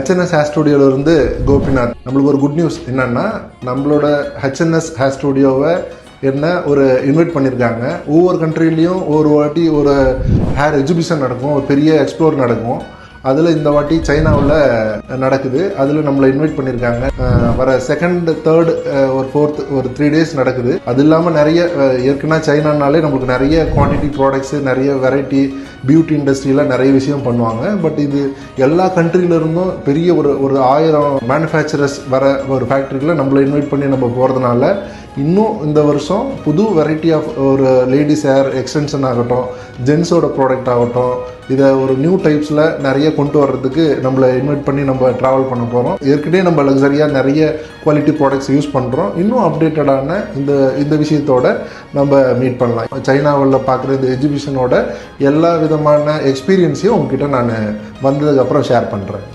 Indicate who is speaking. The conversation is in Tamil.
Speaker 1: HNS hair ஸ்டுடியோவிலிருந்து Gopinath. நம்மளுக்கு ஒரு குட் நியூஸ் என்னன்னா, நம்மளோட ஹெச்என்எஸ் ஹேர் ஸ்டுடியோவை ஒரு இன்வைட் பண்ணியிருக்காங்க. ஒவ்வொரு கண்ட்ரிலையும் ஒரு வாட்டி ஒரு ஹேர் எக்ஸிபிஷன் நடக்கும், ஒரு பெரிய எக்ஸ்ப்ளோர் நடக்கும். அதில் இந்த வாட்டி சைனாவில் நடக்குது. அதில் நம்மளை இன்வைட் பண்ணியிருக்காங்க. வர 2nd 3rd ஒரு 4th ஒரு 3 days நடக்குது. அது இல்லாமல் நிறைய ஏற்கனவே சைனானாலே நம்மளுக்கு நிறைய குவான்டிட்டி ப்ராடக்ட்ஸு, நிறைய வெரைட்டி பியூட்டி இண்டஸ்ட்ரியில் நிறைய விஷயம் பண்ணுவாங்க. பட் இது எல்லா கண்ட்ரியிலிருந்தும் பெரிய ஒரு 1000 மேனுஃபேக்சரர்ஸ் வர ஒரு ஃபேக்ட்ரியில் நம்மளை இன்வைட் பண்ணி நம்ம போகிறதுனால இன்னும் இந்த வருஷம் புது வெரைட்டி ஆஃப் ஒரு லேடிஸ் ஹேர் எக்ஸ்டென்ஷன் ஆகட்டும், ஜென்ஸோட ப்ராடக்ட் ஆகட்டும், இதை ஒரு நியூ டைப்ஸில் நிறைய கொண்டு வர்றதுக்கு நம்மளை இன்வைட் பண்ணி நம்ம ட்ராவல் பண்ண போகிறோம். ஏற்கனவே நம்ம லக்ஸரியாக நிறைய குவாலிட்டி ப்ராடக்ட்ஸ் யூஸ் பண்ணுறோம். இன்னும் அப்டேட்டடான இந்த விஷயத்தோட நம்ம மீட் பண்ணலாம். சைனாவில் பார்க்குற இந்த எக்ஸிபிஷனோட எல்லா விதமான எக்ஸ்பீரியன்ஸையும் உங்ககிட்ட நான் வந்ததுக்கப்புறம் ஷேர் பண்ணுறேன்.